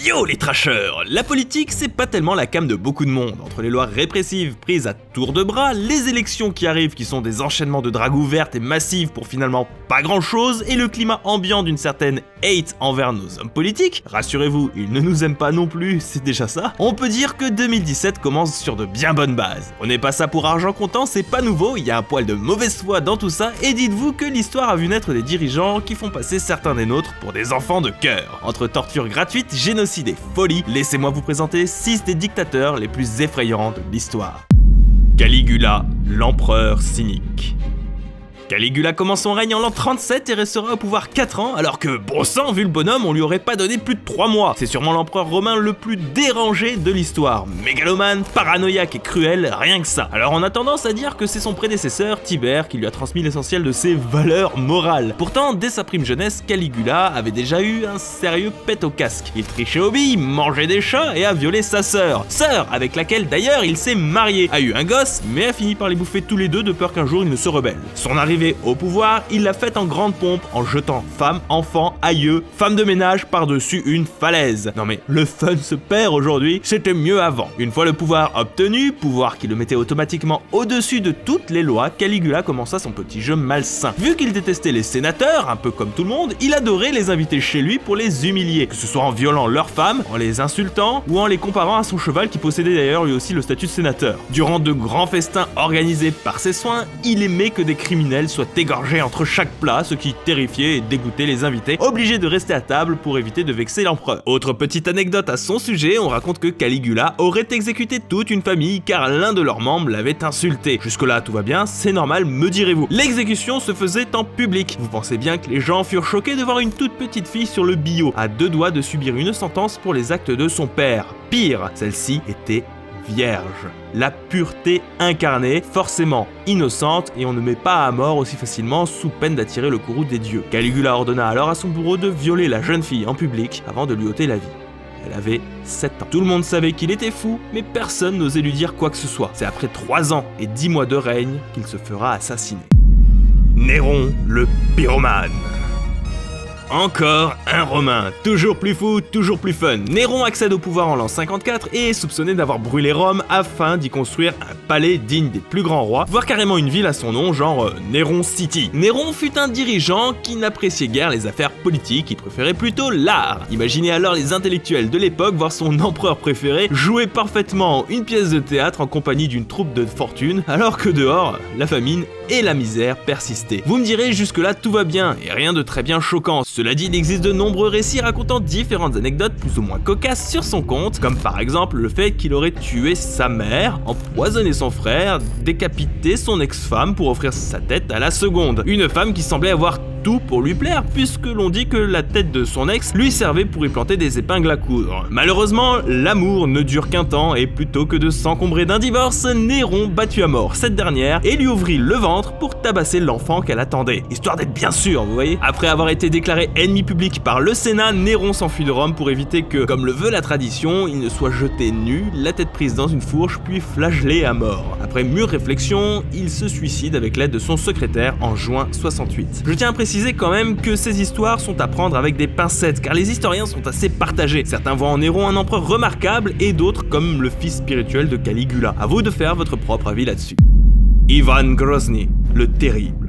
Yo les trashers! La politique, c'est pas tellement la came de beaucoup de monde. Entre les lois répressives prises à tour de bras, les élections qui arrivent qui sont des enchaînements de drague ouvertes et massives pour finalement pas grand chose, et le climat ambiant d'une certaine hate envers nos hommes politiques, rassurez-vous, ils ne nous aiment pas non plus, c'est déjà ça, on peut dire que 2017 commence sur de bien bonnes bases. On n'est pas ça pour argent comptant, c'est pas nouveau, il y a un poil de mauvaise foi dans tout ça, et dites-vous que l'histoire a vu naître des dirigeants qui font passer certains des nôtres pour des enfants de cœur. Entre torture gratuite, génocide et folie, laissez-moi vous présenter 6 des dictateurs les plus effrayants de l'histoire. Caligula, l'empereur cynique. Caligula commence son règne en l'an 37 et restera au pouvoir 4 ans, alors que, bon sang, vu le bonhomme, on lui aurait pas donné plus de 3 mois. C'est sûrement l'empereur romain le plus dérangé de l'histoire. Mégalomane, paranoïaque et cruel, rien que ça. Alors on a tendance à dire que c'est son prédécesseur, Tibère, qui lui a transmis l'essentiel de ses valeurs morales. Pourtant, dès sa prime jeunesse, Caligula avait déjà eu un sérieux pet au casque. Il trichait aux billes, mangeait des chats et a violé sa sœur, avec laquelle d'ailleurs il s'est marié, a eu un gosse, mais a fini par les bouffer tous les deux de peur qu'un jour il ne se rebelle. Son arrivée au pouvoir, il l'a faite en grande pompe en jetant femmes, enfants, aïeux, femmes de ménage par-dessus une falaise. Non mais le fun se perd aujourd'hui, c'était mieux avant. Une fois le pouvoir obtenu, pouvoir qui le mettait automatiquement au-dessus de toutes les lois, Caligula commença son petit jeu malsain. Vu qu'il détestait les sénateurs, un peu comme tout le monde, il adorait les inviter chez lui pour les humilier, que ce soit en violant leurs femmes, en les insultant ou en les comparant à son cheval qui possédait d'ailleurs lui aussi le statut de sénateur. Durant de grands festins organisés par ses soins, il aimait que des criminels soient égorgés entre chaque plat, ce qui terrifiait et dégoûtait les invités, obligés de rester à table pour éviter de vexer l'empereur. Autre petite anecdote à son sujet, on raconte que Caligula aurait exécuté toute une famille car l'un de leurs membres l'avait insulté. Jusque là tout va bien, c'est normal, me direz-vous. L'exécution se faisait en public. Vous pensez bien que les gens furent choqués de voir une toute petite fille sur le billot, à 2 doigts de subir une sentence pour les actes de son père. Pire, celle-ci était vierge. La pureté incarnée, forcément innocente, et on ne met pas à mort aussi facilement sous peine d'attirer le courroux des dieux. Caligula ordonna alors à son bourreau de violer la jeune fille en public avant de lui ôter la vie. Elle avait 7 ans. Tout le monde savait qu'il était fou, mais personne n'osait lui dire quoi que ce soit. C'est après 3 ans et 10 mois de règne qu'il se fera assassiner. Néron, le pyromane. Encore un Romain, toujours plus fou, toujours plus fun. Néron accède au pouvoir en l'an 54 et est soupçonné d'avoir brûlé Rome afin d'y construire un palais digne des plus grands rois, voire carrément une ville à son nom, genre Néron City. Néron fut un dirigeant qui n'appréciait guère les affaires politiques, il préférait plutôt l'art. Imaginez alors les intellectuels de l'époque voir son empereur préféré jouer parfaitement une pièce de théâtre en compagnie d'une troupe de fortune, alors que dehors, la famine et la misère persistaient. Vous me direz, jusque-là tout va bien, et rien de très bien choquant. Cela dit, il existe de nombreux récits racontant différentes anecdotes plus ou moins cocasses sur son compte, comme par exemple le fait qu'il aurait tué sa mère, empoisonné son frère, décapité son ex-femme pour offrir sa tête à la seconde. Une femme qui semblait avoir tout pour lui plaire, puisque l'on dit que la tête de son ex lui servait pour y planter des épingles à coudre. Malheureusement, l'amour ne dure qu'un temps, et plutôt que de s'encombrer d'un divorce, Néron battu à mort cette dernière et lui ouvrit le ventre pour tabasser l'enfant qu'elle attendait. Histoire d'être bien sûr, vous voyez. Après avoir été déclaré ennemi public par le Sénat, Néron s'enfuit de Rome pour éviter que, comme le veut la tradition, il ne soit jeté nu, la tête prise dans une fourche, puis flagellé à mort. Après mûre réflexion, il se suicide avec l'aide de son secrétaire en juin 68. Je tiens à préciser quand même que ces histoires sont à prendre avec des pincettes, car les historiens sont assez partagés. Certains voient en Néron un empereur remarquable et d'autres comme le fils spirituel de Caligula. À vous de faire votre propre avis là-dessus. Ivan Grozny, le terrible.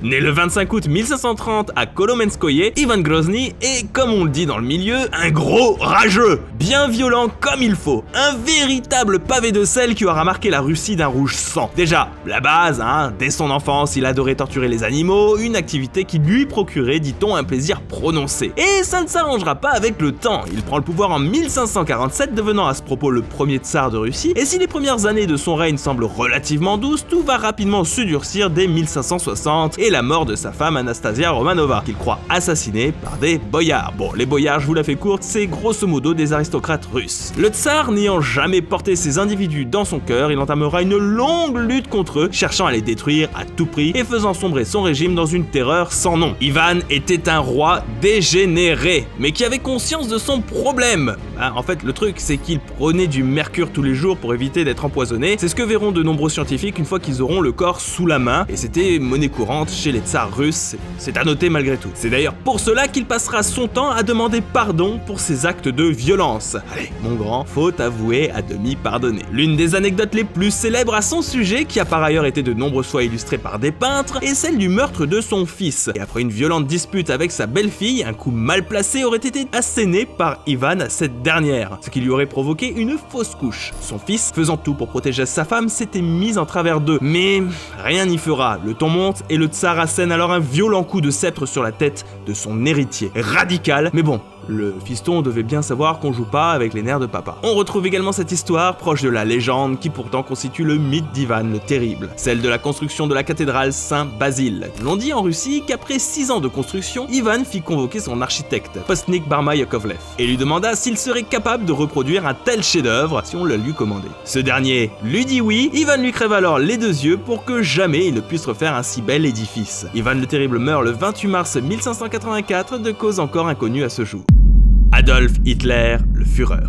Né le 25 août 1530 à Kolomenskoye, Ivan Grozny est, comme on le dit dans le milieu, un gros rageux, bien violent comme il faut, un véritable pavé de sel qui aura marqué la Russie d'un rouge sang. Déjà, la base, hein, dès son enfance, il adorait torturer les animaux, une activité qui lui procurait, dit-on, un plaisir prononcé. Et ça ne s'arrangera pas avec le temps, il prend le pouvoir en 1547, devenant à ce propos le premier tsar de Russie, et si les premières années de son règne semblent relativement douces, tout va rapidement se durcir dès 1560, et la mort de sa femme Anastasia Romanova, qu'il croit assassinée par des boyards. Bon, les boyards, je vous la fais courte, c'est grosso modo des aristocrates russes. Le tsar n'ayant jamais porté ces individus dans son cœur, il entamera une longue lutte contre eux, cherchant à les détruire à tout prix et faisant sombrer son régime dans une terreur sans nom. Ivan était un roi dégénéré, mais qui avait conscience de son problème. En fait, le truc, c'est qu'il prenait du mercure tous les jours pour éviter d'être empoisonné. C'est ce que verront de nombreux scientifiques une fois qu'ils auront le corps sous la main, et c'était monnaie courante chez les tsars russes, c'est à noter malgré tout. C'est d'ailleurs pour cela qu'il passera son temps à demander pardon pour ses actes de violence. Allez, mon grand, faut avouer à demi pardonner. L'une des anecdotes les plus célèbres à son sujet, qui a par ailleurs été de nombreuses fois illustrée par des peintres, est celle du meurtre de son fils. Et après une violente dispute avec sa belle-fille, un coup mal placé aurait été asséné par Ivan à cette dernière, ce qui lui aurait provoqué une fausse couche. Son fils, faisant tout pour protéger sa femme, s'était mis en travers d'eux. Mais rien n'y fera, le ton monte et le tsar assène alors un violent coup de sceptre sur la tête de son héritier. Radical, mais bon, le fiston devait bien savoir qu'on joue pas avec les nerfs de papa. On retrouve également cette histoire proche de la légende qui pourtant constitue le mythe d'Ivan le Terrible, celle de la construction de la cathédrale Saint-Basile. L'on dit en Russie qu'après 6 ans de construction, Ivan fit convoquer son architecte, Postnik Barma-Yakovlev, et lui demanda s'il serait capable de reproduire un tel chef-d'œuvre si on le lui commandait. Ce dernier lui dit oui, Ivan lui crève alors les 2 yeux pour que jamais il ne puisse refaire un si bel édifice. Ivan le Terrible meurt le 28 mars 1584 de cause encore inconnue à ce jour. Adolf Hitler, le Führer.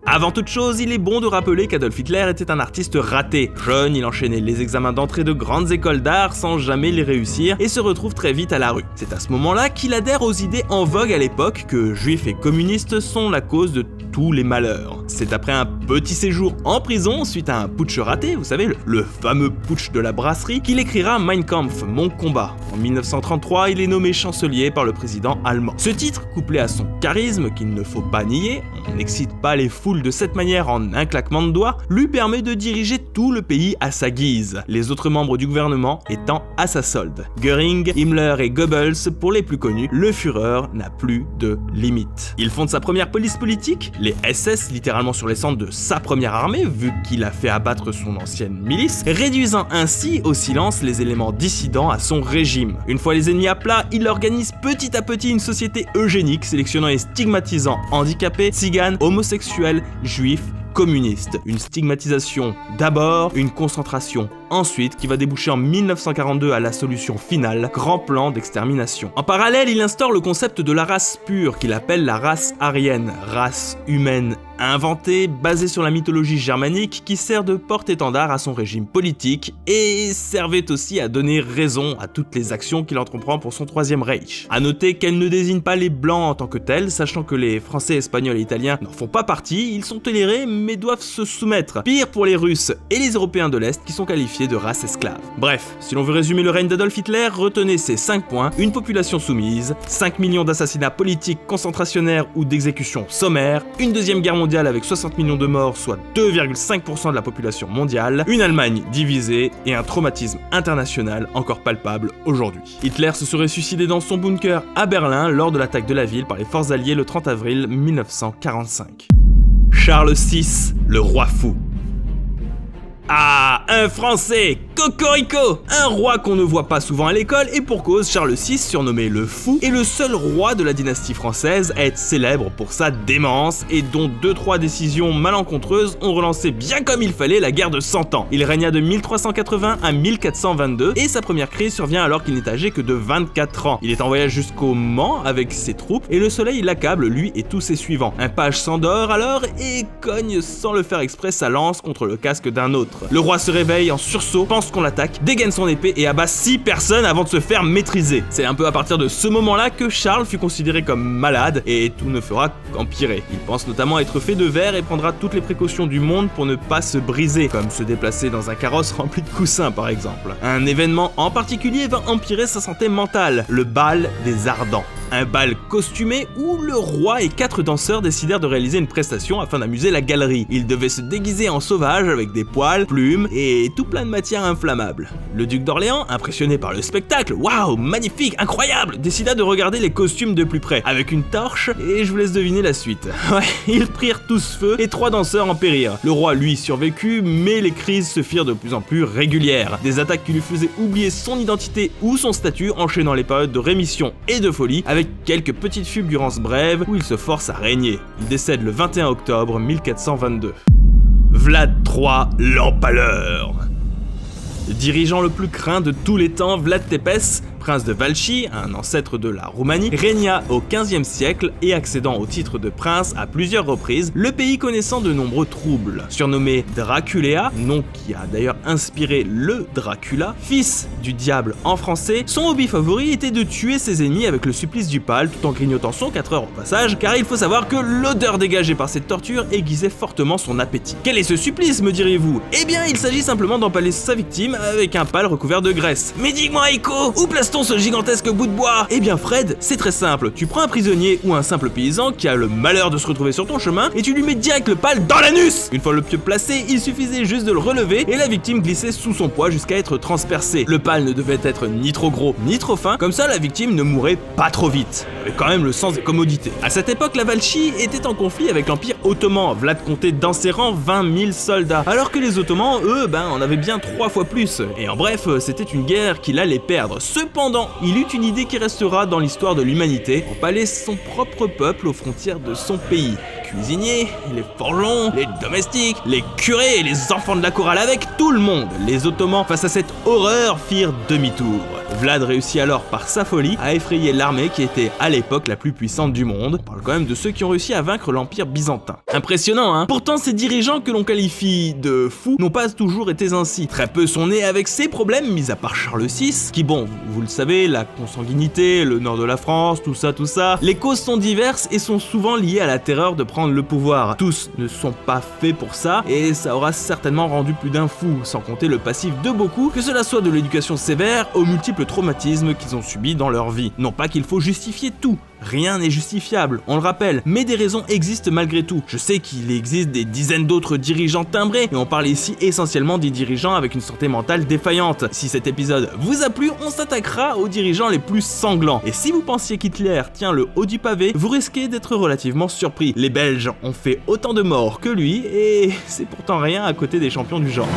Avant toute chose, il est bon de rappeler qu'Adolf Hitler était un artiste raté. Jeune, il enchaînait les examens d'entrée de grandes écoles d'art sans jamais les réussir et se retrouve très vite à la rue. C'est à ce moment-là qu'il adhère aux idées en vogue à l'époque que juifs et communistes sont la cause de tous les malheurs. C'est après un petit séjour en prison suite à un putsch raté, vous savez, le fameux putsch de la brasserie, qu'il écrira Mein Kampf, Mon combat. En 1933, il est nommé chancelier par le président allemand. Ce titre, couplé à son charisme qu'il ne faut pas nier, on n'excite pas les foules de cette manière en un claquement de doigts, lui permet de diriger tout le pays à sa guise, les autres membres du gouvernement étant à sa solde. Göring, Himmler et Goebbels pour les plus connus, le Führer n'a plus de limite. Il fonde sa première police politique, les SS, littéralement sur les cendres de sa première armée, vu qu'il a fait abattre son ancienne milice, réduisant ainsi au silence les éléments dissidents à son régime. Une fois les ennemis à plat, il organise petit à petit une société eugénique, sélectionnant et stigmatisant handicapés, tziganes, homosexuels, juifs, communistes. Une stigmatisation d'abord, une concentration ensuite, qui va déboucher en 1942 à la solution finale, grand plan d'extermination. En parallèle, il instaure le concept de la race pure, qu'il appelle la race aryenne, race humaine inventée, basée sur la mythologie germanique, qui sert de porte-étendard à son régime politique, et servait aussi à donner raison à toutes les actions qu'il entreprend pour son Troisième Reich. A noter qu'elle ne désigne pas les blancs en tant que tels, sachant que les Français, Espagnols et Italiens n'en font pas partie, ils sont tolérés mais doivent se soumettre. Pire pour les Russes et les Européens de l'Est qui sont qualifiés de race esclave. Bref, si l'on veut résumer le règne d'Adolf Hitler, retenez ces 5 points: une population soumise, 5 millions d'assassinats politiques, concentrationnaires ou d'exécutions sommaires, une deuxième guerre mondiale avec 60 millions de morts, soit 2,5% de la population mondiale, une Allemagne divisée et un traumatisme international encore palpable aujourd'hui. Hitler se serait suicidé dans son bunker à Berlin lors de l'attaque de la ville par les forces alliées le 30 avril 1945. Charles VI, le roi fou. Ah, un Français, cocorico! Un roi qu'on ne voit pas souvent à l'école, et pour cause, Charles VI, surnommé le Fou, est le seul roi de la dynastie française à être célèbre pour sa démence, et dont 2-3 décisions malencontreuses ont relancé bien comme il fallait la guerre de 100 ans. Il régna de 1380 à 1422, et sa première crise survient alors qu'il n'est âgé que de 24 ans. Il est en voyage jusqu'au Mans avec ses troupes, et le soleil l'accable, lui et tous ses suivants. Un page s'endort alors, et cogne sans le faire exprès sa lance contre le casque d'un autre. Le roi se réveille en sursaut, pense qu'on l'attaque, dégaine son épée et abat 6 personnes avant de se faire maîtriser. C'est un peu à partir de ce moment-là que Charles fut considéré comme malade et tout ne fera qu'empirer. Il pense notamment être fait de verre et prendra toutes les précautions du monde pour ne pas se briser, comme se déplacer dans un carrosse rempli de coussins par exemple. Un événement en particulier va empirer sa santé mentale, le bal des Ardents. Un bal costumé où le roi et 4 danseurs décidèrent de réaliser une prestation afin d'amuser la galerie. Ils devaient se déguiser en sauvages avec des poils, plumes et tout plein de matières inflammables. Le duc d'Orléans, impressionné par le spectacle, waouh, magnifique, incroyable, décida de regarder les costumes de plus près, avec une torche, et je vous laisse deviner la suite. Ouais, ils prirent tous feu et 3 danseurs en périrent. Le roi, lui, survécut, mais les crises se firent de plus en plus régulières. Des attaques qui lui faisaient oublier son identité ou son statut, enchaînant les périodes de rémission et de folie, avec quelques petites fulgurances brèves où il se force à régner. Il décède le 21 octobre 1422. Vlad III l'Empaleur. Le dirigeant le plus craint de tous les temps, Vlad Tepes, prince de Valchie, un ancêtre de la Roumanie, régna au XVe siècle et accédant au titre de prince à plusieurs reprises, le pays connaissant de nombreux troubles. Surnommé Draculea, nom qui a d'ailleurs inspiré le Dracula, fils du diable en français, son hobby favori était de tuer ses ennemis avec le supplice du pal tout en grignotant son 4 heures au passage, car il faut savoir que l'odeur dégagée par cette torture aiguisait fortement son appétit. Quel est ce supplice, me diriez-vous? Eh bien, il s'agit simplement d'empaler sa victime avec un pal recouvert de graisse. Mais dis-moi, Eiko, où place-t-on ce gigantesque bout de bois? Eh bien, Fred, c'est très simple. Tu prends un prisonnier ou un simple paysan qui a le malheur de se retrouver sur ton chemin et tu lui mets direct le pal dans l'anus. Une fois le pieu placé, il suffisait juste de le relever et la victime glissait sous son poids jusqu'à être transpercée. Le pal ne devait être ni trop gros ni trop fin, comme ça la victime ne mourrait pas trop vite. Avec quand même le sens des commodités. À cette époque, la Valchie était en conflit avec l'Empire ottoman. Vlad comptait dans ses rangs 20 000 soldats, alors que les Ottomans, eux, en avaient bien 3 fois plus. Et en bref, c'était une guerre qu'il allait perdre. Cependant, il eut une idée qui restera dans l'histoire de l'humanité, empaler son propre peuple aux frontières de son pays. Cuisiniers, les forgerons, les domestiques, les curés et les enfants de la chorale avec tout le monde. Les Ottomans, face à cette horreur, firent demi-tour. Vlad réussit alors par sa folie à effrayer l'armée qui était à l'époque la plus puissante du monde. On parle quand même de ceux qui ont réussi à vaincre l'Empire byzantin. Impressionnant, hein? Pourtant, ces dirigeants que l'on qualifie de fous n'ont pas toujours été ainsi. Très peu sont nés avec ces problèmes, mis à part Charles VI, qui bon, vous le savez, la consanguinité, le nord de la France, tout ça. Les causes sont diverses et sont souvent liées à la terreur de prendre le pouvoir. Tous ne sont pas faits pour ça et ça aura certainement rendu plus d'un fou, sans compter le passif de beaucoup, que cela soit de l'éducation sévère aux multiples traumatismes qu'ils ont subis dans leur vie. Non pas qu'il faut justifier tout, rien n'est justifiable, on le rappelle, mais des raisons existent malgré tout. Je sais qu'il existe des dizaines d'autres dirigeants timbrés, et on parle ici essentiellement des dirigeants avec une santé mentale défaillante. Si cet épisode vous a plu, on s'attaquera aux dirigeants les plus sanglants. Et si vous pensiez qu'Hitler tient le haut du pavé, vous risquez d'être relativement surpris. Les Belges ont fait autant de morts que lui, et c'est pourtant rien à côté des champions du genre.